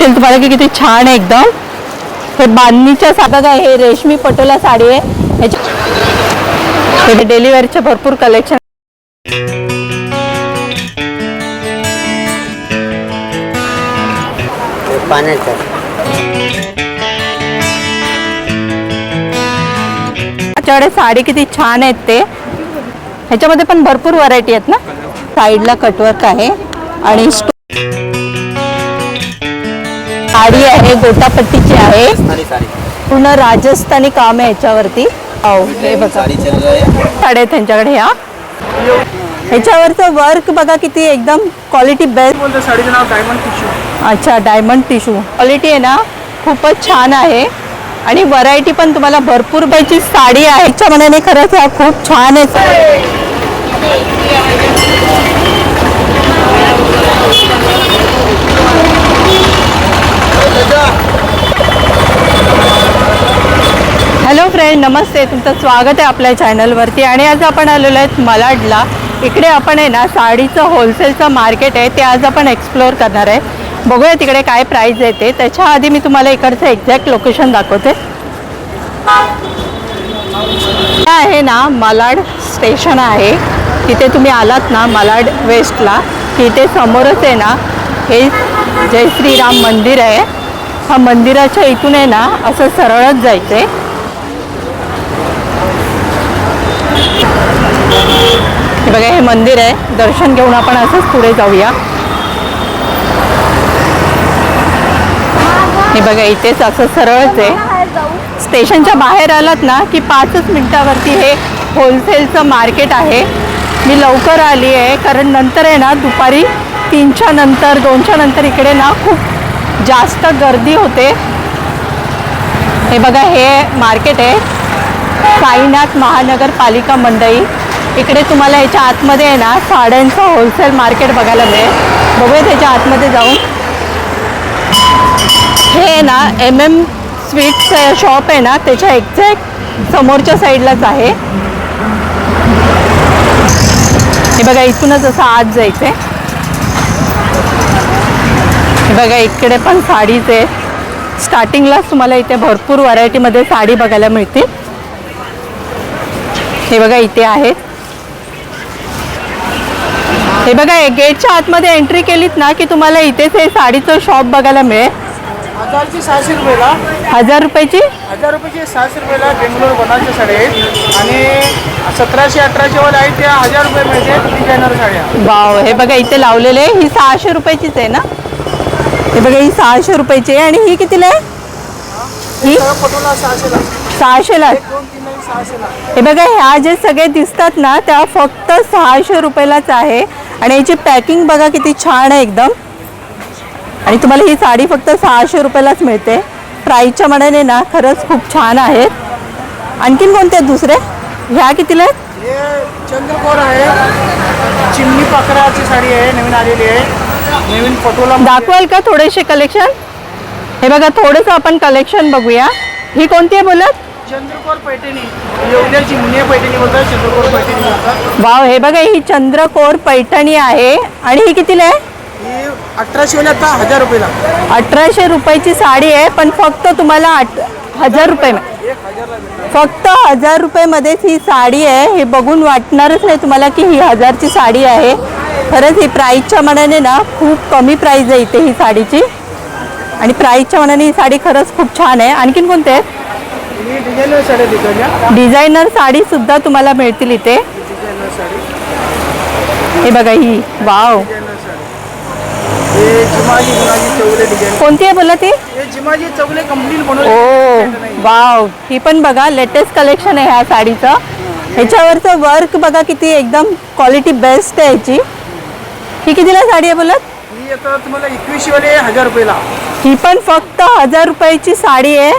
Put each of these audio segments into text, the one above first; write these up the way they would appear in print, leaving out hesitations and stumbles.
दिसेल तुम्हाला की किती छान आहे एकदम। हे बांधणीच्या साधा हे रेशमी पटोला साडी आहे। हे डेली वेअरचे भरपूर कलेक्शन। त्याच्याकडे साडी किती छान आहेत ते। ह्याच्यामध्ये पण भरपूर व्हरायटी आहेत ना। साईडला कटवर्क आहे आणि साडी आहे गोटापट्टीची आहे, पूर्ण राजस्थानी काम आहे ह्याच्यावरती। हे बघा साड्या आहेत त्यांच्याकडे ह्या। ह्याच्यावरचं वर्क बघा किती एकदम क्वालिटी बेस्ट। साडीचं नाव डायमंड टिश्यू। अच्छा, डायमंड टिश्यू क्वालिटी आहे ना, खूपच छान आहे आणि व्हरायटी पण तुम्हाला भरपूर पैकी साडी आहे। ह्याच्या मनाने खरंच ह्या खूप छान आहे। हॅलो फ्रेंड, नमस्ते, तुमचं स्वागत आहे आपल्या चॅनलवरती। आणि आज आपण आलेलो आहेत मालाडला। इकडे आपण आहे ना साडीचं होलसेलचं मार्केट आहे ते आज आपण एक्सप्लोअर करणार आहे। बघूया तिकडे काय प्राईस आहे ते। त्याच्या आधी मी तुम्हाला इकडचं एक्झॅक्ट लोकेशन दाखवते। हे आहे ना मालाड स्टेशन आहे, तिथे तुम्ही आलात ना मालाड वेस्टला, तिथे समोरच आहे ना हे जय श्रीराम मंदिर आहे। हा मंदिराच्या इथून आहे ना असं सरळच जायचं आहे। हे बघा हे मंदिर आहे, दर्शन घेऊन आपण असंच पुढे जाऊया। हे बघा इथेच असं सरळच आहे। स्टेशनच्या बाहेर आलात ना की 5 मिनिटावरती हे होलसेलचं मार्केट आहे। मी लवकर आली आहे कारण नंतर आहे ना दुपारी 3च्या नंतर 2च्या नंतर इकडे ना खूप जास्त गर्दी होते। हे बघा हे मार्केट आहे साईनाथ महानगरपालिका मंडई। इकडे तुम्हाला याच्या आतमध्ये आहे ना साड्यांचं होलसेल मार्केट बघायला मिळेल। बघूया त्याच्या आतमध्ये जाऊन। हे ना MM स्वीट्स शॉप आहे ना त्याच्या एक्झॅक्ट समोरच्या साईडलाच आहे। हे बघा इथूनच असं आत जायचं आहे। हे बघा इकडे पण साडीच आहे। स्टार्टिंगलाच तुम्हाला इथे भरपूर व्हरायटीमध्ये साडी बघायला मिळते। हे बघा इथे आहेत। हे बघा गेटच्या आतमध्ये एंट्री केलीत ना की तुम्हाला इथेच हे साडीचं शॉप बघायला मिळेल। 1000ची 600 रुपयाला। 1000 रुपयाची? 1000 रुपयाची 600 रुपयाला बेंगलोर बनारच्या साड्या आहेत आणि 1700-1800 वाला आहेत त्या 1000 रुपये मिळते डिझायनर साड्या। वाव, हे बघा इथे लावलेले ही 600 रुपयाचीच आहे ना। हे बघा ही 600 रुपयाची आहे आणि ही कितीला आहे? ही पटोला 600ला। 600ला? 2-3 600ला। हे बघा ह्या जे सगळे दिसतात ना त्या फक्त 600 रुपयालाच आहे आणि याची पॅकिंग बघा किती छान आहे एकदम। आणि तुम्हाला ही साडी फक्त 600 रुपयालाच मिळते। प्राईसच्या मनाने ना खरंच खूप छान आहेत। आणखीन कोणते आहेत दुसरे? ह्या कितीला आहेत? हे चंद्रकोर आहे, चिमणी पाखराची साडी आहे, नवीन आलेली आहे, नवीन पटोला। दाखवाल का थोडेसे कलेक्शन? हे बघा थोडंसं आपण कलेक्शन बघूया। ही कोणती आहे बोलत? चंद्रकोर पैठणी। एवढ्या चिमणी पैठणी बोलतात, चंद्रकोर पैठणी बोलतात। वाव, हे बघा ही चंद्रकोर पैठणी आहे आणि ही कितीला आहे? ही 1800 वाला, आता 1000 रुपयाला। 1800 रुपयाची साडी आहे पण फक्त तुम्हाला 1000 रुपये, फक्त 1000 रुपयामध्येच ही साडी आहे। हे बघून वाटणारच नाही तुम्हाला की ही 1000ची साडी आहे। खरंच ही प्राईसच्या मनाने ना खूप कमी प्राईस आहे इथे ही साडीची आणि प्राईसच्या मनाने ही साडी खरंच खूप छान आहे। आणखीन कोणते आहेत? डिझायनर साड्या दिसल्या, डिझायनर साडी सुद्धा तुम्हाला मिळतील इथे। हे बघा ही, वाव, कोणती आहे बोला ती? जिमाजी चौगले कंप्लीट बनवले। ओ वाव, ही पण बघा लेटेस्ट कलेक्शन आहे ह्या साडीचं। ह्याच्यावरचं वर्क बघा किती एकदम क्वालिटी बेस्ट आहे याची। ही कितीला साडी आहे बोलत? ही आता तुम्हाला 2100 वाले 1000 रुपयाला। ही पण फक्त 1000 रुपयाची साडी आहे।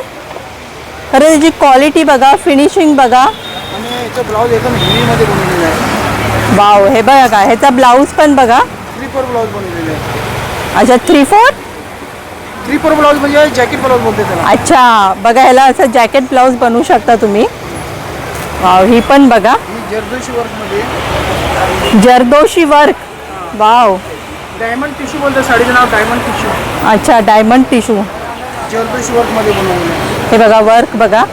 खरं त्याची क्वालिटी बघा, फिनिशिंग बघा आणि याचा ब्लाउज एकदम हेवीमध्ये बनवलेला आहे। वाव, हे बघा का ह्याचा ब्लाऊज पण बघा 3/4 ब्लाउज बनवलेला आहे। अच्छा 3/4? 3/4 ब्लाउज म्हणजे जॅकेट ब्लाउज बोलते त्याला। अच्छा, बघा ह्याला असं जॅकेट ब्लाऊज बनवू शकता तुम्ही। वाव, ही पण बघा ही जरदोशी वर्क मध्ये, zardozi work. Wow, diamond tissue बोलतात, साडीचं नाव डायमंड टिश्यू. अच्छा, डायमंड टिश्यू. जरदोशी वर्कमध्ये बनवलेलं आहे. हे बघा वर्क बघा.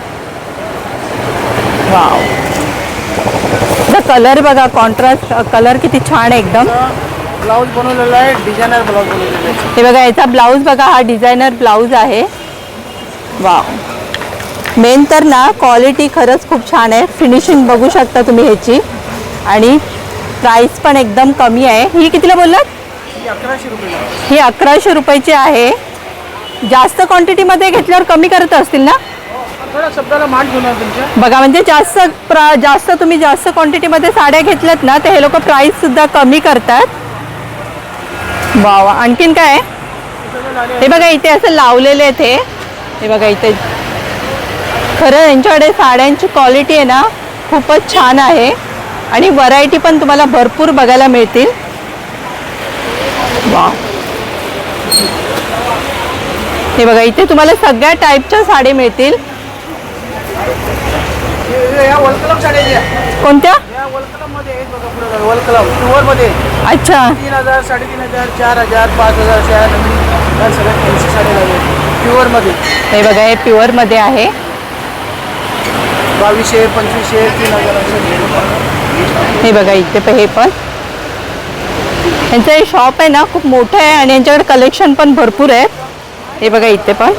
वाव, कलर बघा, कॉन्ट्रास्ट कलर किती छान आहे एकदम. ब्लाऊज बनवलेला आहे, डिझायनर ब्लाऊज बनवलेला आहे. हे बघा याचा ब्लाऊज बघा, हा डिझायनर ब्लाऊज आहे. वाव, मेन तर ना क्वालिटी खरंच खूप छान आहे. फिनिशिंग बघू शकता तुम्ही ह्याची. आणि प्राईस पण एकदम कमी आहे. ही कितीला बोललात? ही 1100 रुपये. ही 1100 रुपयाची आहे. जास्त क्वांटिटीमध्ये घेतल्यावर कमी करत असतील ना? थोडा शब्दाला मान घेणार तुमच्या. बघा म्हणजे जास्त तुम्ही जास्त क्वांटिटीमध्ये साड्या घेतल्यात ना, तर हे लोक प्राईस सुद्धा कमी करतात. वाव, आणखीन काय आहे? हे बघा इथे असं लावलेले आहेत. हे बघा इथे खरं यांच्याकडे साड्यांची क्वालिटी आहे ना खूपच छान आहे. आणि व्हरायटी पण तुम्हाला भरपूर बघायला मिळतील. वाव, हे बघा इथे तुम्हाला सगळ्या टाईपच्या साडी मिळतील. या वलकलम साड्या द्या. कोणत्या? या वलकलममध्ये आहेत बघा, पुढे वलकलम प्युअरमध्ये. अच्छा, 3000, 3500, 4000, 5000 अशा नवीन सगळ्या फॅन्सी साड्या लागल्या प्युअरमध्ये. हे बघा हे प्युअरमध्ये आहे. 2200, 2500, 3000 असं. हे बघा इथे हे पण यांचं हे शॉप आहे ना खूप मोठं आहे आणि यांच्याकडे कलेक्शन पण भरपूर आहे. हे बघा इथे पण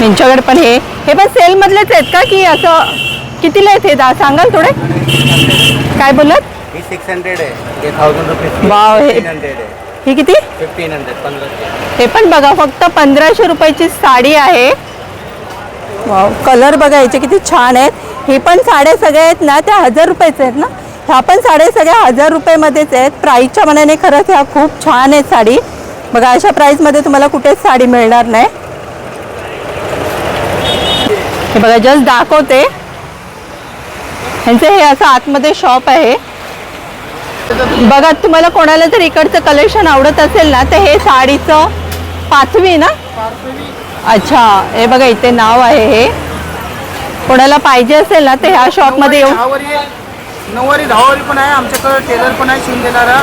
यांच्याकडे पण हे पण सेलमधलेच आहेत का की असं कितीला आहेत हे सांगाल थोडे? काय बोलत? ही 600 आहे, हे 1000 रुपये. वाव, हे 1500 आहे. ही किती? 1500, 1500. हे पण बघा फक्त 1500 रुपयाची साडी आहे. वाव, कलर बघा याचे किती छान आहेत. हे पण साड्या सगळ्या आहेत ना त्या 1000 रुपयाच्या आहेत ना. ह्या पण साड्या सगळ्या 1000 रुपयेमध्येच आहेत. प्राईसच्या मनाने खरंच ह्या खूप छान आहेत साडी. बघा अशा प्राईसमध्ये तुम्हाला कुठेच साडी मिळणार नाही. हे बघा जस्ट दाखवते. ह्यांचं हे असं आतमध्ये शॉप आहे. बघा तुम्हाला कोणाला जर इकडचं कलेक्शन आवडत असेल ना तर हे साडीचं पाचवी ना. अच्छा, हे बघा इथे नाव आहे. हे कोणाला पाहिजे असेल ना तर ह्या शॉपमध्ये येऊन. नऊवारी 10वारी पण आहे आमच्याकडे. टेलर पण आहे शिवून देणारा.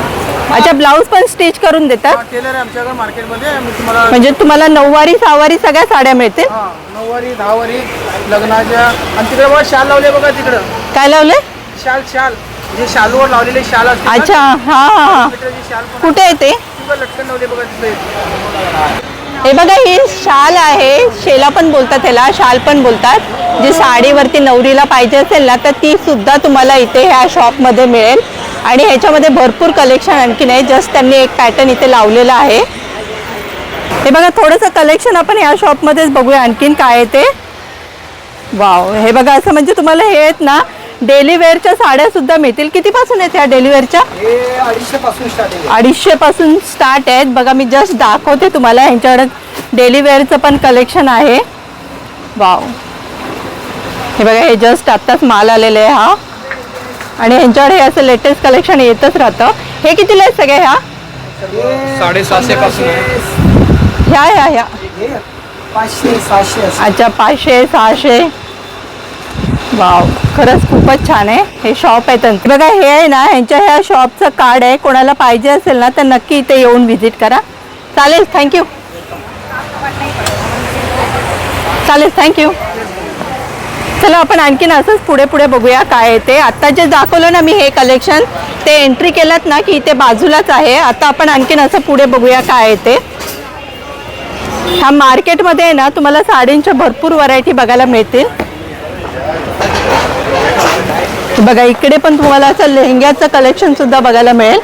अच्छा, ब्लाऊज पण स्टिच करून देतात. टेलर आहे आमच्याकडे मार्केटमध्ये. मी तुम्हाला म्हणजे तुम्हाला 9वारी 6वारी सगळ्या साड्या मिळतील. 9वारी 10वारी लग्नाच्या. आणि तिकडे बघा शाल लावले बघा तिकडं. काय लावले? शाल शाल जे शालूवर लावलेले शाल असते. अच्छा, हा हा हा. शाल पण कुठे आहे ते? लटकन लावले बघा तिथे. हे बघा ही शाल आहे. शेला पण बोलतात त्याला, शाल पण बोलतात. जी साडीवरती नवरीला पाहिजे असेल ना तर ती सुद्धा तुम्हाला इथे ह्या शॉपमध्ये मिळेल. आणि ह्याच्यामध्ये भरपूर कलेक्शन आणखीन आहे. जस्ट त्यांनी एक पॅटर्न इथे लावलेला आहे. हे बघा थोडंसं कलेक्शन आपण ह्या शॉपमध्येच बघूया आणखीन काय आहे ते. वाव, हे बघा असं म्हणजे तुम्हाला हे आहेत ना डेली वेअरच्या साड्या सुद्धा मिळतील. कितीपासून आहेत ह्या डेली वेअरच्या? हे 250 पासून स्टार्ट आहे. 250 पासून स्टार्ट आहेत. बघा मी जस्ट दाखवते तुम्हाला. ह्यांच्याकडे डेली वेअरचं पण कलेक्शन आहे. वाव, हे बघा हे जस्ट आत्ताच माल आलेले आहे हा. आणि ह्यांच्याकडे हे असं लेटेस्ट कलेक्शन येतच राहतं. हे कितीला आहेत सगळ्या ह्या? 750 पासून ह्या ह्या ह्या 500 600. अच्छा, 500 600. वाव, खरंच खूपच छान आहे. हे शॉप आहे त्यांचं. बघा हे आहे ना ह्यांच्या ह्या शॉपचं कार्ड आहे. कोणाला पाहिजे असेल ना तर नक्की इथे येऊन व्हिजिट करा. चालेल, थँक्यू. चालेल, थँक्यू. चला आपण आणखीन असंच पुढे पुढे बघूया काय आहे ते. आत्ता जे दाखवलं ना मी हे कलेक्शन ते एंट्री केलात ना की इथे बाजूलाच आहे. आता आपण आणखीन असं पुढे बघूया काय आहे ते. ह्या मार्केटमध्ये आहे ना तुम्हाला साडींच्या भरपूर व्हरायटी बघायला मिळतील. बघा इकडे पण तुम्हाला असं लेहंग्याचं कलेक्शन सुद्धा बघायला मिळेल.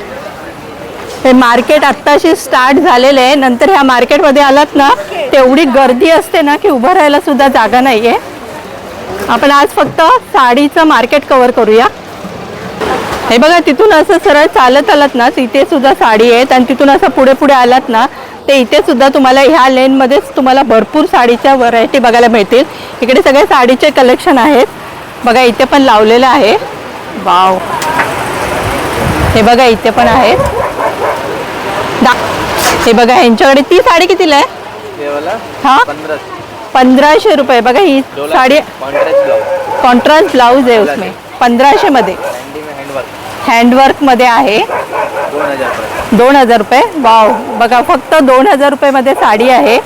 हे मार्केट आत्ताशी स्टार्ट झालेलं आहे. नंतर ह्या मार्केटमध्ये आलात ना तेवढी गर्दी असते ना की उभं राहायला सुद्धा जागा नाही आहे. आपण आज फक्त साडीचं मार्केट कव्हर करूया. हे बघा तिथून असं सरळ चालत आलात ना तिथे सुद्धा साडी आहेत. आणि तिथून असं पुढे पुढे आलात ना ते इथे सुद्धा तुम्हाला ह्या लेनमध्येच तुम्हाला भरपूर साडीच्या व्हरायटी बघायला मिळतील. इकडे सगळे साडीचे कलेक्शन आहेत. बघा इथे पण लावलेलं आहे. वाव, हे बघा इथे पण आहेत. हे बघा ह्यांच्याकडे ती साडी कितीला आहे? हा 1500 रुपये. बघा ही साडी कॉन्ट्रास्ट ब्लाउज आहे उसमें 1500 मध्ये. हँडवर्कमध्ये आहे. 2,000 रुपये. वाव, बघा फक्त 2,000 रुपयेमध्ये साडी आहे.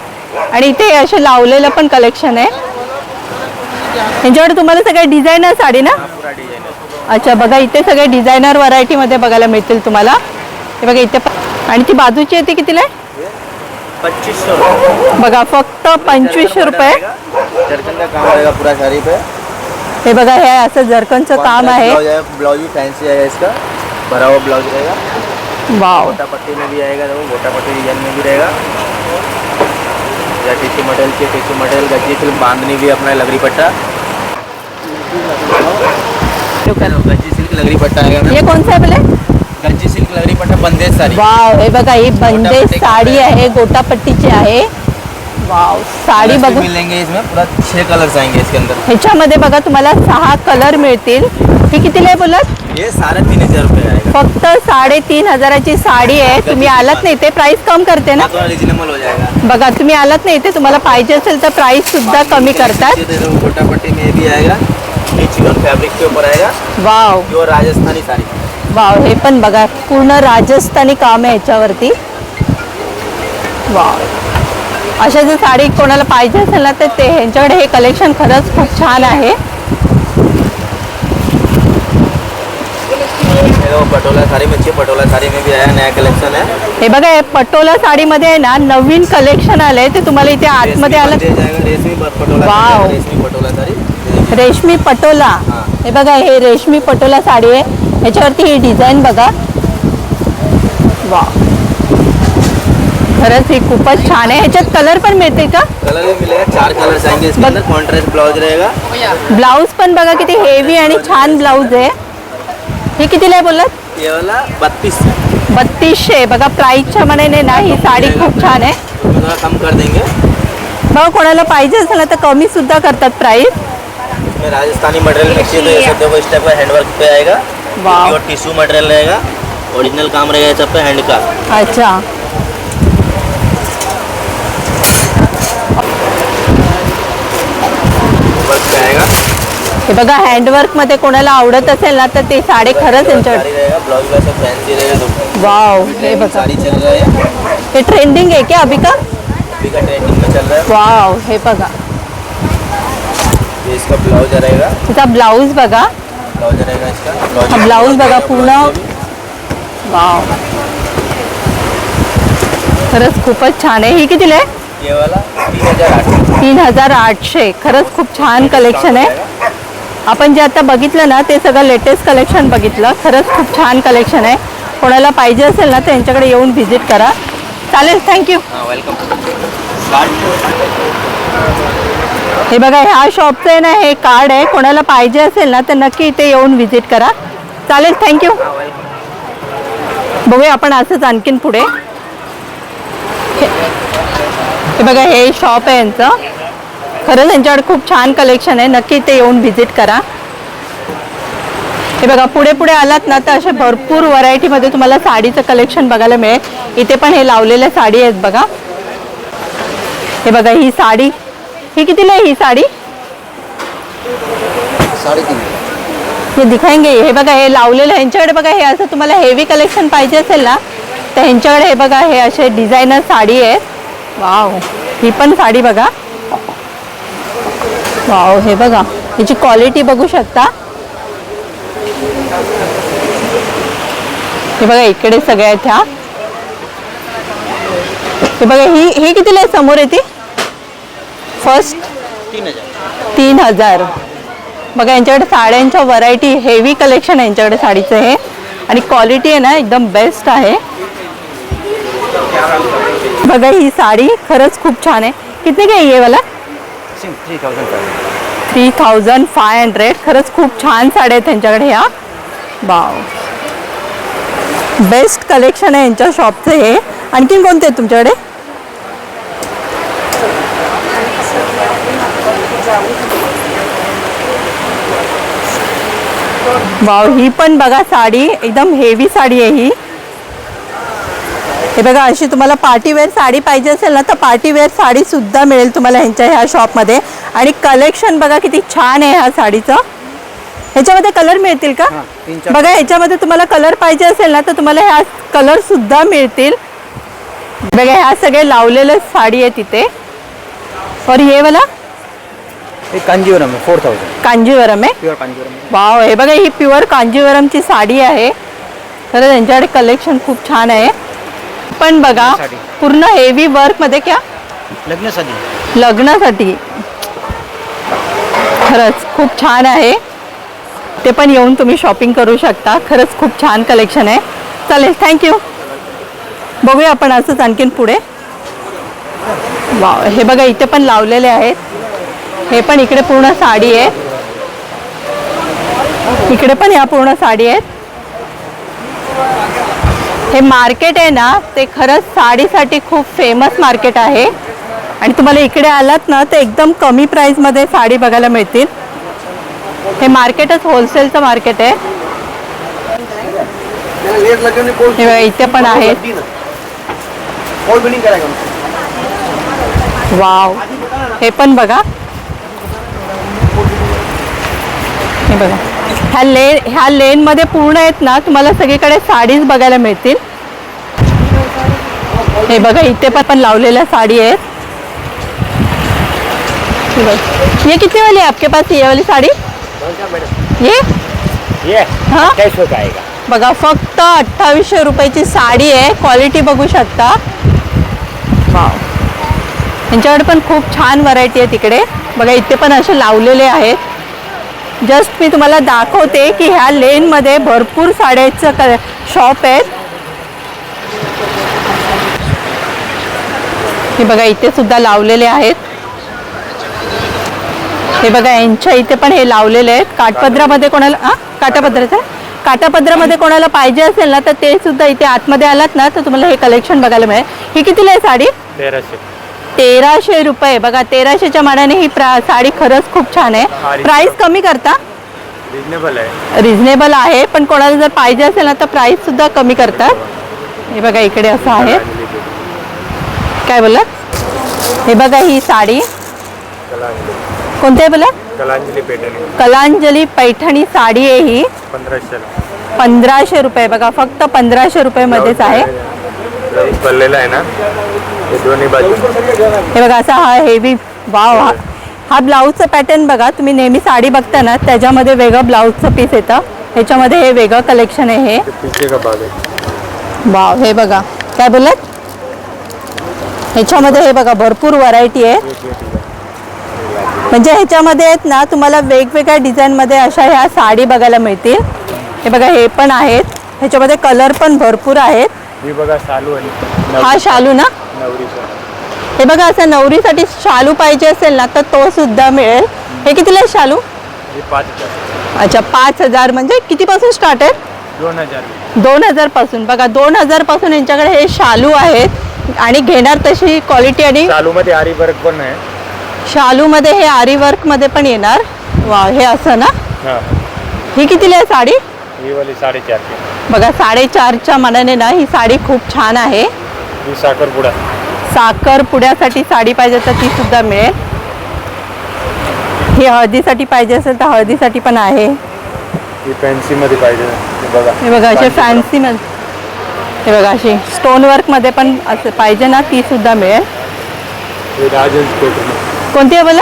आणि इथे असे लावलेलं पण कलेक्शन आहे. यांच्याकडे तुम्हाला सगळे डिझायनर साडी ना? अच्छा, बघा इथे सगळे डिझायनर व्हरायटीमध्ये बघायला मिळतील तुम्हाला. हे बघा इथे आणि ती बाजूची आहे ती कितीला आहे? 2500 बघा फक्त 2500 रुपये. जरकन का काम रहेगा पूरा साड़ी पे. हे बघा हे असं जरकनचं काम आहे. ब्लाउज भी फैंसी है इसका, भरा हुआ ब्लाउज रहेगा. वाव, गोटा पट्टी में भी आएगा, देखो गोटा पट्टी डिजाइन में भी रहेगा. या टिश्यू मटेरियल के टिश्यू मटेरियल गज्जी सिल्क बांधनी भी अपना लकड़ी पट्टा. गज्जी सिल्क लकड़ी पट्टा आएगा ना. हे कोणचं आहे बोले? गज्जी सिल्क लकड़ी पट्टा बंदेज साड़ी. वाव, हे बघा ही बंदेज साडी आहे, गोटापट्टीची आहे. वाव, साडी कलर्स भी बघा. मिलेंगे इसमें, पूरा 6 कलर्स आएंगे इसके अंदर. ह्याच्यामध्ये बघा तुम्हाला 6 कलर मिळतील. ही कितीला आहे बोलत? ये 3,500 रुपये आएगा. फक्त 3,500ची साडी आहे. तुम्ही आलात नाही ते प्राइस कम करते ना. थोड़ा रिजनेबल हो जाएगा. बघा तुम्ही आलात नाही ते तुम्हाला पाहिजे असेल तर प्राइस सुद्धा कमी करतात. गोटा पट्टी में भी आएगा, नेचुरल फैब्रिक के ऊपर आएगा. Wow pure Rajasthani sari. Wow, हे पण बघा पूर्ण राजस्थानी काम आहे ह्याच्यावरती. वाव, अशा जर साडी कोणाला पाहिजे असेल ना तर ते ह्यांच्याकडे हे कलेक्शन खरंच खूप छान आहे. पटोला साड़ी में अच्छी, पटोला साड़ी में भी आया नया कलेक्शन है. हे बघा हे पटोला साडीमध्ये आहे ना नवीन कलेक्शन आलंय ते तुम्हाला इथे आतमध्ये आलं. रेशमी पटोला. वाव. रेशमी पटोला साड़ी. रेशमी पटोला. हां. हे बघा हे रेशमी पटोला साडी आहे. ह्याच्यावरती ही डिझाईन बघा. वाव, खरंच ही खूपच छान आहे. ह्याच्यात कलर पण मिळते का? कलर भी मिलेगा, 4 कलर्स आएंगे इसके अंदर. कॉन्ट्रास्ट ब्लाउज रहेगा. ब्लाऊज पण बघा किती हेवी आणि छान ब्लाऊज आहे. हे कितीला आहे बोलत? ये वाला 32. 3200. बघा प्राईसच्या मनाने ना ही साडी खूप छान आहे. थोड़ा कम कर देंगे. बघा कोणाला पाहिजे असेल ना तर कमी सुद्धा करतात प्राइस. इसमें राजस्थानी मटेरियल मिक्स है, तो ये सब देखो इस टाइप का हैंडवर्क पे आएगा. वाव, और टिश्यू मटेरियल रहेगा, ओरिजिनल काम रहेगा सब पे हैंड का. अच्छा. वर्क पे आएगा. हे बघा हँडवर्क मध्ये कोणाला आवडत असेल ना तर ते साडी खरंच यांच्याकडे. साड़ी रहेगा, ब्लाउज वैसा फैंसी रहेगा. वाव, हे बघा साड़ी चल रहा है, हे ट्रेंडिंग आहे क्या अभी का? अभी का ट्रेंडिंग में चल रहा है. वाव, हे बघा ये इसका ब्लाउज रहेगा. तिचा ब्लाऊज बघा. ब्लाउज रहेगा इसका. हा ब्लाऊज बघा पूर्ण. वाव, खरंच खूपच छान आहे. ही कितीला आहे? ये वाला 3,800. 3,800. खरंच खूप छान कलेक्शन आहे. आपण जे आता बघितलं ना ते सगळं लेटेस्ट कलेक्शन बघितलं. खरंच खूप छान कलेक्शन आहे. कोणाला पाहिजे असेल ना तर यांच्याकडे येऊन व्हिजिट करा. चालेल, थँक्यू. हाँ वेलकम. हे बघा ह्या शॉपचं आहे ना हे कार्ड आहे. कोणाला पाहिजे असेल ना तर नक्की इथे येऊन व्हिजिट करा. चालेल, थँक्यू. हाँ वेलकम. बघूया आपण असंच आणखीन पुढे. हे बघा हे शॉप आहे यांचं. खरंच यांच्याकडे खूप छान कलेक्शन आहे. नक्की इथे येऊन व्हिजिट करा. हे बघा पुढे पुढे आलात ना तर असे भरपूर व्हरायटीमध्ये तुम्हाला साडीचं कलेक्शन बघायला मिळेल. इथे पण हे लावलेल्या साडी आहेत बघा. हे बघा ही साडी, ही कितीला आहे ही साडी? 3.5. हे दिखाएंगे. हे बघा हे लावलेलं ह्यांच्याकडे बघा हे असं तुम्हाला हेवी कलेक्शन पाहिजे असेल ना तर ह्यांच्याकडे हे बघा हे असे डिझायनर साडी आहेत. वाव, ही पण साडी बघा. वाव, हे बघा ह्याची क्वालिटी बघू शकता. हे बघा इकडे सगळ्या आहेत ह्या. हे बघा ही कितीला आहे समोर येते? फर्स्ट 3,000. बघा यांच्याकडे साड्यांच्या व्हरायटी हेवी कलेक्शन आहे यांच्याकडे साडीचं हे. आणि क्वालिटी आहे ना एकदम बेस्ट आहे. बघा ही साडी खरंच खूप छान आहे. किती काय आहे वाला? 3,500. खरंच खूप छान साड्या आहेत त्यांच्याकडे ह्या. वाव, बेस्ट कलेक्शन आहे यांच्या शॉपचं हे. आणखीन कोणते आहेत तुमच्याकडे? वाव, ही पण बघा साडी एकदम हेवी साडी आहे ही. हे बघा अशी तुम्हाला पार्टीवेअर साडी पाहिजे असेल ना तर पार्टीवेअर साडी सुद्धा मिळेल तुम्हाला ह्यांच्या ह्या शॉपमध्ये. आणि कलेक्शन बघा किती छान आहे ह्या साडीचं. ह्याच्यामध्ये कलर मिळतील का? हां, 3-4 बघा ह्याच्यामध्ये तुम्हाला कलर पाहिजे असेल ना तर तुम्हाला ह्या कलर सुद्धा मिळतील. बघा ह्या सगळे लावलेले साडी आहे तिथे. और ये वाला एक कांजीवरम आहे 4000 कांजीवरम आहे. प्युअर कांजीवरम. वाव, हे बघा ही प्युअर कांजीवरमची साडी आहे. खरं त्यांच्याकडे कलेक्शन खूप छान आहे. पण बघा साडी. पूर्ण हेवी वर्क मध्ये क्या लग्नासाठी खरंच खूप छान आहे. ते पण येऊन तुम्ही शॉपिंग करू शकता. खरंच खूप छान कलेक्शन आहे. चालेल, थँक्यू. बघूया आपण असंच आणखीन पुढे. वाव, हे बघा इथे पण लावलेले आहेत. हे पण इकडे पूर्ण साडी आहे. इकडे पण या पूर्ण साडी आहेत. हे मार्केट आहे ना ते खरंच साडीसाठी खूप फेमस मार्केट आहे. आणि तुम्हाला इकडे आलात ना तर एकदम कमी प्राईसमध्ये साडी बघायला मिळतील. हे मार्केटच होलसेलचं मार्केट आहे. हे बघा इथे पण आहेत. वाव, हे पण बघा. हे बघा ह्या लेनमध्ये पूर्ण आहेत ना तुम्हाला सगळीकडे साडीज बघायला मिळतील. हे बघा इथे पण लावलेल्या साडी आहेत. ये कितने वाली है आपके पास? ये वाली साड़ी ये हाँ 2800 का आएगा. बघा फक्त 2800 रुपयाची साडी आहे. क्वालिटी बघू शकता. वाव, यांच्याकडे पण खूप छान व्हरायटी आहे तिकडे. बघा इथे पण असे लावलेले आहेत. जस्ट मी तुम्हाला दाखवते की ह्या लेनमध्ये भरपूर साड्याचं शॉप आहेत. हे बघा इथे सुद्धा लावलेले आहेत. हे बघा यांच्या इथे पण हे लावलेले आहेत. काठापदरामध्ये कोणाला काठापदरामध्ये कोणाला पाहिजे असेल ना तर ते सुद्धा इथे आतमध्ये आलात ना तर तुम्हाला हे कलेक्शन बघायला मिळेल. ही कितीला आहे साडी? 1300 रुपये. बघा 1300च्या मानाने ही साडी खरंच खूप छान आहे. प्राइस कमी करता? रिझनेबल आहे पण कोणाला जर पाहिजे असेल ना तर प्राइस सुद्धा कमी करतात. हे बघा इकडे असं आहे. काय बोललात? हे बघा ही साडी कोणती आहे बोला? कलांजली पैठणी साडी आहे ही. 1500 रुपये. बघा फक्त 1500 रुपये मध्येच आहे. आहे ना हे दोन्ही बाजू. हे बघा असा हा हेवी. वाव, हा ब्लाऊजचं पॅटर्न बघा. तुम्ही नेहमी साडी बघता ना त्याच्यामध्ये वेगळं ब्लाऊजचं पीस येतं. ह्याच्यामध्ये हे वेगळं कलेक्शन आहे. हे वाव, हे बघा काय बोलत? ह्याच्यामध्ये हे बघा भरपूर व्हरायटी आहे. म्हणजे ह्याच्यामध्ये आहेत ना तुम्हाला वेगवेगळ्या डिझाईनमध्ये अशा ह्या साडी बघायला मिळतील. हे बघा हे पण आहेत. ह्याच्यामध्ये कलर पण भरपूर आहेत. ही बघा शालू आहे. हा शालू ना? नवरीचा. हे बघा असं नवरीसाठी शालू पाहिजे असेल ना तर तो सुद्धा मिळेल. हे कितीला आहे शालू? 5000. अच्छा 5000. म्हणजे कितीपासून स्टार्ट आहे? 2000 पासून. बघा 2000 पासून यांच्याकडे हे शालू आहेत. आणि घेणार तशी क्वालिटी. आणि शालू मध्ये आरी वर्क पण आहे. शालू मध्ये हे आरी वर्क मध्ये पण येणार. वा, हे असं ना? ही कितीला आहे साडी? ही वाली 450. बघा 450च्या मानाने ना ही साडी खूप छान आहे. ही साखरपुड्यासाठी साडी पाहिजे तर ती सुद्धा मिळेल. ही हळदीसाठी पाहिजे असेल तर हळदीसाठी पण आहे. ही फॅन्सी मध्ये पाहिजे. हे बघा असे फॅन्सी मध्ये. हे बघा अशी स्टोन वर्क मध्ये पण असं पाहिजे ना ती सुद्धा मिळेल. कोणती आहे बोला?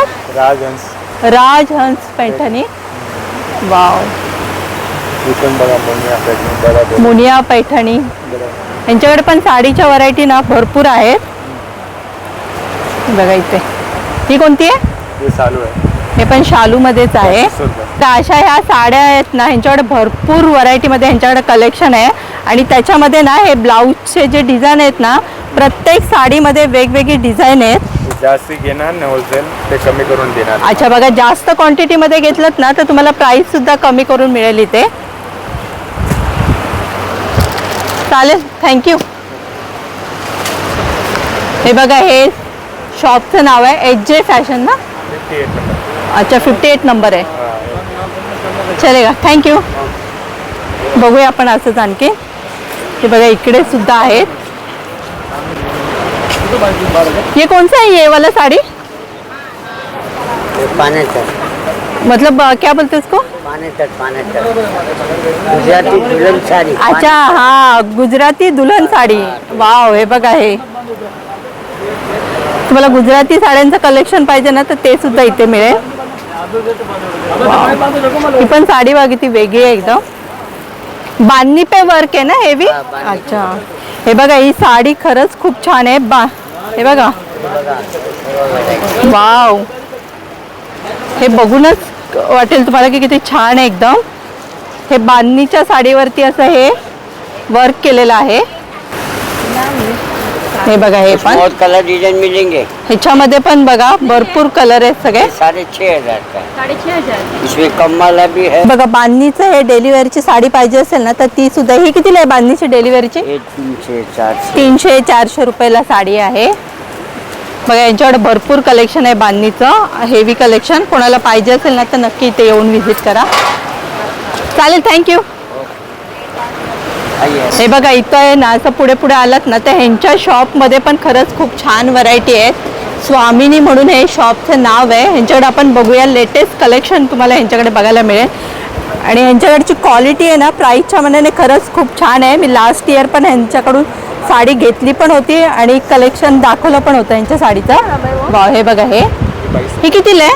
राजहंस पैठणी. वाव, मुनिया पैठणी. यांच्याकडे पण साडीच्या व्हरायटी ना भरपूर आहेत. बघा इथे ही कोणती आहे? हे शालू आहे. हे पण शालू मध्येच आहे. तर अशा ह्या साड्या आहेत ना ह्यांच्याकडे भरपूर व्हरायटीमध्ये ह्यांच्याकडे कलेक्शन आहे. आणि त्याच्यामध्ये ना हे ब्लाऊजचे जे डिझाईन आहेत ना प्रत्येक साडीमध्ये वेगवेगळी डिझाईन आहेत. जास्त घेणार ना होलसेल ते कमी करून देणार. अच्छा बघा जास्त क्वांटिटीमध्ये घेतलं ना तर तुम्हाला प्राइस सुद्धा कमी करून मिळेल इथे. चालेल, थँक्यू. हे बघा हे शॉपचं नाव आहे HJ फॅशन ना? 58 नंबर. अच्छा 58 नंबर आहे. चलेगा, थँक्यू. बघूया आपण असंच आणखी. हे बघा इकडे सुद्धा आहेत. ये कौन सा है ये वाला साड़ी? पाण्याचा. मतलब क्या बोलते हैं इसको? गुजराती दुल्हन साडी अच्छा, हा गुजराती दुल्हन साडी. वाव, हे बघा, हे तुम्हाला गुजराती साड्यांचं कलेक्शन पाहिजे ना, तर ते सुद्धा इथे मिळेल. ही पण साडी बघा किती वेगळी आहे एकदम. बांधणी पे वर्क आहे ना हेवी. अच्छा, हे बघा, ही साडी खरंच खूप छान आहे. हे बघा, वाव, हे बघूनच वाटेल तुम्हाला की किती छान आहे एकदम. हे बांधणीच्या साडीवरती असं हे वर्क केलेलं आहे. हे बघा, हे पण बहुत कलर डिजाइन मिलेंगे. ह्याच्यामध्ये पण बघा भरपूर कलर आहेत सगळे. 6,500 का. 6,500. इसमें कम्माला भी है. बघा, बांधणीचं हे डेलिव्हरीची साडी पाहिजे असेल ना, तर ती सुद्धा. ही कितीला आहे बांधणीची डेलिव्हरीची? 300-400. 300-400 रुपयाला साडी आहे. बघा, यांच्याकडे भरपूर कलेक्शन आहे बांधणीचं, हेवी कलेक्शन. कोणाला पाहिजे असेल ना, तर नक्की इथे येऊन व्हिजिट करा. चालेल, थँक्यू. हे बघा, इथं आहे ना, असं पुढे पुढे आलात ना, तर ह्यांच्या शॉपमध्ये पण खरंच खूप छान व्हरायटी आहेत. स्वामिनी म्हणून हे शॉपचं नाव आहे. ह्यांच्याकडे आपण बघूया, लेटेस्ट कलेक्शन तुम्हाला ह्यांच्याकडे बघायला मिळेल. आणि ह्यांच्याकडची क्वालिटी आहे ना, प्राईसच्या मनाने खरंच खूप छान आहे. मी लास्ट इयर पण ह्यांच्याकडून साडी घेतली पण होती आणि कलेक्शन दाखवलं पण होतं यांच्या साडीचं. वा, हे बघा, हे कितीला आहे?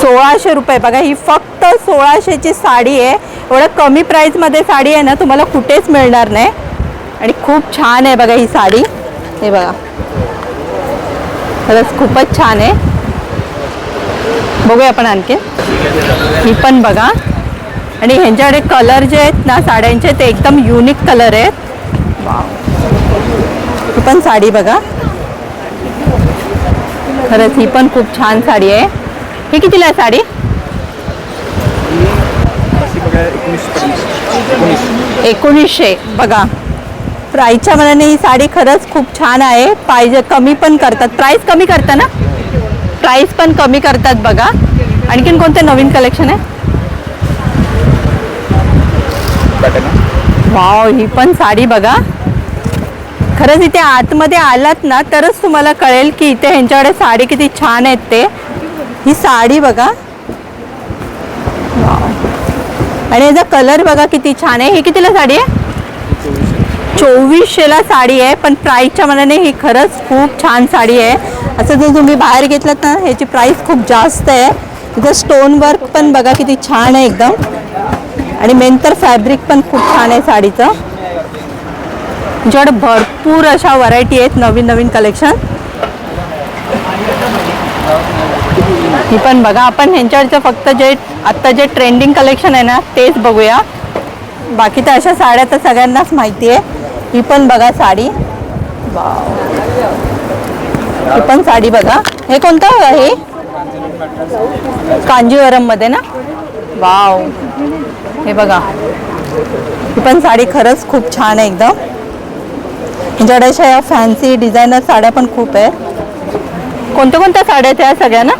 1600 रुपये. बघा, ही फक्त 1600ची साडी आहे. एवढं कमी प्राईजमध्ये साडी आहे ना, तुम्हाला कुठेच मिळणार नाही. आणि खूप छान आहे बघा ही साडी. हे बघा, खरंच खूपच छान आहे. बघूया आपण आणखी. ही पण बघा. आणि ह्यांच्याकडे कलर जे आहेत ना साड्यांचे, ते एकदम युनिक कलर आहेत. ही पण साडी बघा, खरंच ही पण खूप छान साडी आहे. ही कितीला आहे साडी? 1900. बघा, प्राईसच्या मनाने ही साडी खरंच खूप छान आहे. पाहिजे कमी पण करतात, प्राईस कमी करता ना, प्राईस पण कमी करतात. बघा, आणखीन कोणते नवीन कलेक्शन आहे? वाव, ही पण साडी बघा. खरंच इथे आतमध्ये आलात ना, तरच तुम्हाला कळेल की इथे ह्यांच्याकडे साडी किती छान आहेत ते. ही साडी बघा, आणि याचा कलर बघा किती छान आहे. ही कितीला साडी आहे? 2400ला साडी आहे. पण प्राईसच्या मनाने ही खरंच खूप छान साडी आहे. असं जर तुम्ही बाहेर घेतलात ना, ह्याची प्राईस खूप जास्त आहे. इथं स्टोन वर्क पण बघा किती छान आहे एकदम. आणि मेन तर फॅब्रिक पण खूप छान आहे साडीचं. तुमच्याकडे भरपूर अशा व्हरायटी आहेत, नवीन नवीन कलेक्शन. ही पण बघा, आपण ह्यांच्यावरचं फक्त जे आत्ता जे ट्रेंडिंग कलेक्शन आहे ना, तेच बघूया. बाकी तर अशा साड्या तर सगळ्यांनाच माहिती आहे. ही पण बघा साडी. वाव, ही पण साडी बघा. हे कोणतं आहे? कांजीवरममध्ये ना. वाव, हे बघा, ही पण साडी खरंच खूप छान आहे एकदम. ह्यांच्याकडे अशा या फॅन्सी डिझायनर साड्या पण खूप आहेत. कोणत्या कोणत्या साड्या आहेत ह्या सगळ्या ना?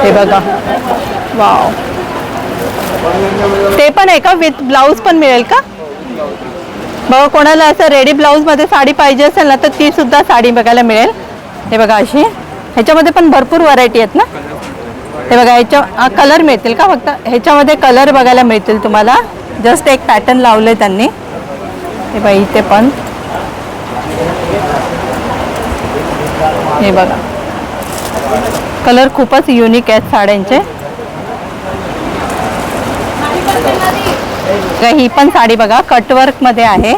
हे बघा, वाव, ते पण आहे का? विथ ब्लाऊज पण मिळेल का? बघा, कोणाला असं रेडी ब्लाऊजमध्ये साडी पाहिजे असेल ना, तर ती सुद्धा साडी बघायला मिळेल. हे बघा, अशी ह्याच्यामध्ये पण भरपूर व्हरायटी आहेत ना. हे बघा, ह्याच्या कलर मिळतील का? फक्त ह्याच्यामध्ये कलर बघायला मिळतील तुम्हाला. जस्ट एक पॅटर्न लावले त्यांनी. हे बघा, इथे पण हे बघा, कलर खूपच युनिक आहेत साड्यांचे. ही पण साडी बघा, कटवर्क मध्ये आहे.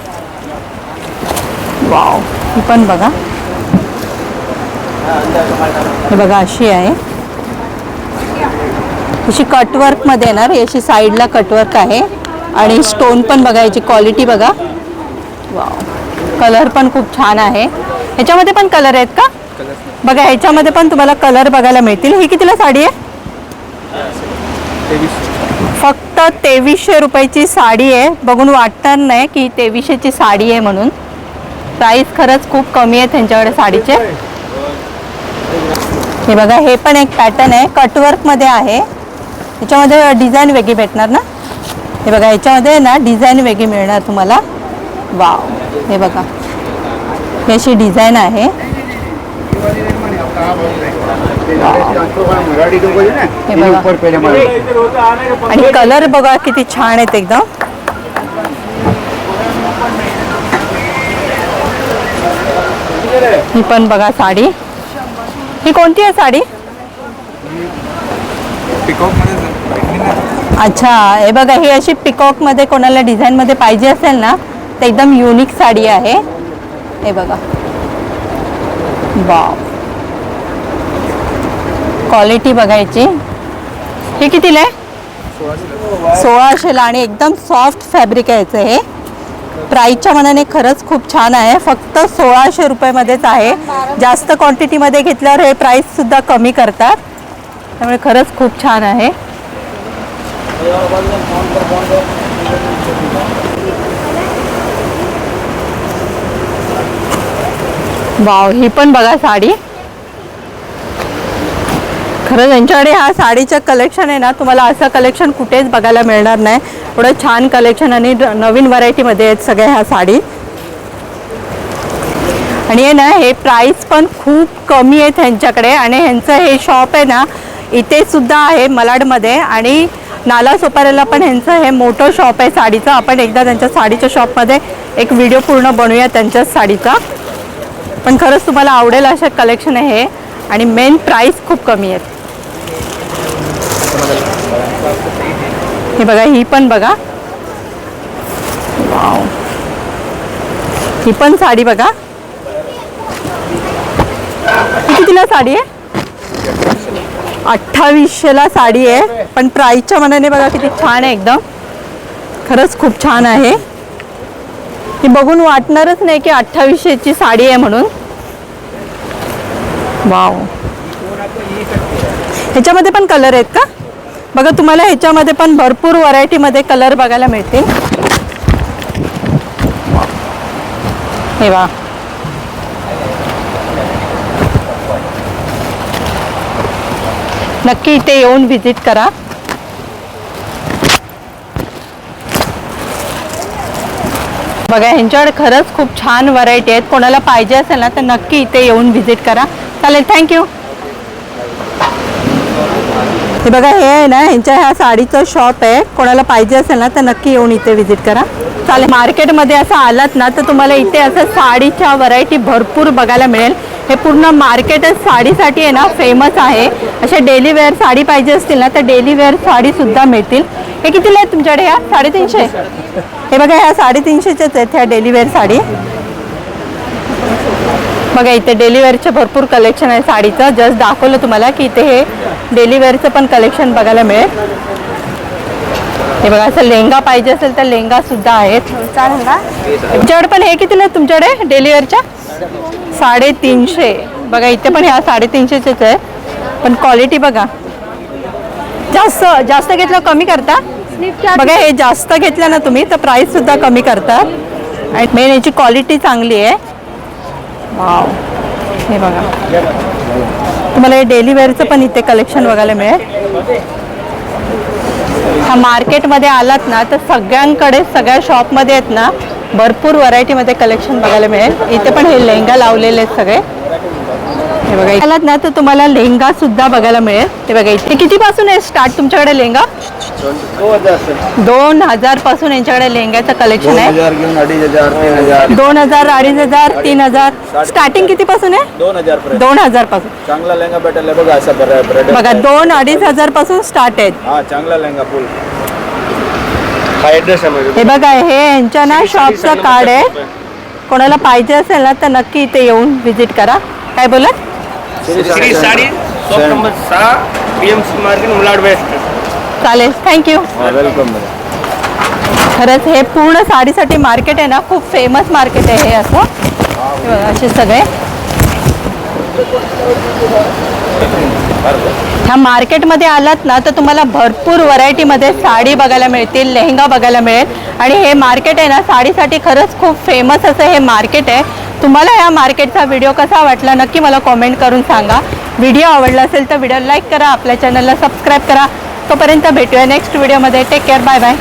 वाव, ही पण बघा. हे बघा, अशी आहे. अशी कटवर्क मध्ये येणार. याची साईडला कटवर्क आहे. आणि स्टोन पण बघा, याची क्वालिटी बघा. वाव, कलर पण खूप छान आहे. ह्याच्यामध्ये पण कलर आहेत का? बघा, ह्याच्यामध्ये पण तुम्हाला कलर बघायला मिळतील. ही कितीला साडी आहे? फक्त 2300 रुपयाची साडी आहे. बघून वाटणार नाही की 2300ची साडी आहे म्हणून. प्राईस खरंच खूप कमी आहे त्यांच्याकडे साडीचे. हे बघा, हे पण एक पॅटर्न आहे, कटवर्कमध्ये आहे. ह्याच्यामध्ये डिझाईन वेगळी भेटणार ना. हे बघा, ह्याच्यामध्ये ना डिझाईन वेगळी मिळणार तुम्हाला. वाव, हे बघा, ही अशी डिझाईन आहे. हे बघा. आणि कलर बघा किती छान आहेत एकदम. ही पण बघा साडी. ही कोणती आहे साडी? अच्छा, हे बघा ही अशी पिकॉक मध्ये कोणाला डिझाईन मध्ये पाहिजे असेल ना तर एकदम युनिक साडी आहे. हे बघा, वाव, क्वालिटी बघायची. हे कितीला आहे? 1600ला. आणि एकदम सॉफ्ट फॅब्रिक आहे याचं. हे प्राईसच्या मनाने खरंच खूप छान आहे. फक्त 1600 रुपयामध्येच आहे. जास्त क्वांटिटीमध्ये घेतल्यावर हे प्राईस सुद्धा कमी करतात. त्यामुळे खरंच खूप छान आहे. वाव, ही पण बघा साडी. खरंच यांच्याकडे हा साडीचं कलेक्शन आहे ना, तुम्हाला असं कलेक्शन कुठेच बघायला मिळणार नाही. एवढं छान कलेक्शन आणि नवीन व्हरायटीमध्ये आहेत सगळ्या ह्या साडी. आणि हे ना, हे प्राईस पण खूप कमी आहेत ह्यांच्याकडे. आणि ह्यांचं हे शॉप आहे ना इथे सुद्धा आहे मलाडमध्ये. आणि नाला सोपाऱ्याला पण ह्यांचं हे मोठं शॉप आहे साडीचं. आपण एकदा त्यांच्या साडीच्या शॉपमध्ये एक व्हिडिओ पूर्ण बनवूया त्यांच्याच साडीचा. पण खरंच तुम्हाला आवडेल असं कलेक्शन आहे हे. आणि मेन प्राईस खूप कमी आहेत. हे बघा, ही पण बघा, वाव, ही पण साडी बघा. ही कितीला साडी आहे? 2800ला साडी आहे. पण प्राईसच्या मनाने बघा किती छान आहे एकदम. खरंच खूप छान आहे. ही बघून वाटणारच नाही की 2800ची साडी आहे म्हणून. वाव, ह्याच्यामध्ये पण कलर आहेत का? बघा, तुम्हाला ह्याच्यामध्ये पण भरपूर व्हरायटीमध्ये कलर बघायला मिळतील. हे वा, नक्की इथे येऊन व्हिजिट करा. बघा, ह्यांच्याकडे खरंच खूप छान व्हरायटी आहेत. कोणाला पाहिजे असेल ना तर नक्की इथे येऊन व्हिजिट करा. चालेल, थँक्यू. हे बघा, हे आहे ना ह्यांच्या ह्या साडीचं शॉप आहे. कोणाला पाहिजे असेल ना तर नक्की येऊन इथे व्हिजिट करा. चालेल. मार्केटमध्ये असं आलात ना तर तुम्हाला इथे असं साडीच्या व्हरायटी भरपूर बघायला मिळेल. हे पूर्ण मार्केटच साडीसाठी आहे ना फेमस आहे. अशा डेली वेअर साडी पाहिजे असतील ना तर डेली वेअर साडीसुद्धा मिळतील. हे कितीला आहेत तुमच्याकडे? ह्या 350. हे बघा, ह्या 350च्याच आहेत ह्या डेली वेअर साडी. बघा, इथे डेली वेअरचं भरपूर कलेक्शन आहे साडीचं. जस्ट दाखवलं तुम्हाला की इथे हे डेली वेअरचं पण कलेक्शन बघायला मिळेल. हे बघा, असं लेहंगा पाहिजे असेल तर लेहंगा सुद्धा आहेत. चालेल ना. तुमच्याकडे पण हे कितीला आहेत तुमच्याकडे डेली वेअरच्या? 350. बघा, इथे पण ह्या 350च्याच आहे. पण क्वालिटी बघा, जास्त घेतलं कमी करता. बघा, हे जास्त घेतलं ना तुम्ही तर प्राईस सुद्धा कमी करतात. आणि मेन याची क्वालिटी चांगली आहे. वाव, हे बघा, तुम्हाला हे डेली वेअरचं पण इथे कलेक्शन बघायला मिळेल. ह्या मार्केटमध्ये आलात ना तर सगळ्यांकडे सगळ्या शॉपमध्ये आहेत ना भरपूर व्हरायटीमध्ये कलेक्शन बघायला मिळेल. इथे पण हे लेहंगा लावलेले आहेत सगळे. हे बघा, आलात ना तर तुम्हाला लेहंगा सुद्धा बघायला मिळेल. ते बघा, इथे कितीपासून आहे स्टार्ट तुमच्याकडे लेहंगा? 2000 पासून यांच्याकडे लेहंग्याचं कलेक्शन आहे. 2000, 2500, 3000. स्टार्टिंग कितीपासून आहे? 2000 पासून. चांगला लेहंगा भेटेल बघा. असा बघा, 2-2500 पासून स्टार्ट आहेत. हा, चांगला लेहंगा फुल. हे बघा, हे यांच्या ना शॉपचं कार्ड आहे. कोणाला पाहिजे असेल ना तर नक्की इथे येऊन व्हिजिट करा. काय बोलत? Shri sari shop number 6 PMC market Malad west. चालेल, थँक्यू. वेलकम. खरंच हे पूर्ण साडीसाठी मार्केट आहे ना खूप फेमस मार्केट आहे हे असं. हे बघा, असे सगळे ह्या मार्केटमध्ये आलात ना तर तुम्हाला भरपूर व्हरायटीमध्ये साडी बघायला मिळतील, लेहंगा बघायला मिळेल. आणि हे मार्केट आहे ना साडीसाठी खरंच खूप फेमस असं हे मार्केट आहे. तुम्हाला ह्या मार्केटचा व्हिडिओ कसा वाटला नक्की मला कॉमेंट करून सांगा. व्हिडिओ आवडला असेल तर व्हिडिओ लाईक करा, आपल्या चॅनलला सबस्क्राईब करा. तोपर्यंत भेटूया नेक्स्ट व्हिडिओमध्ये. Take care, bye bye.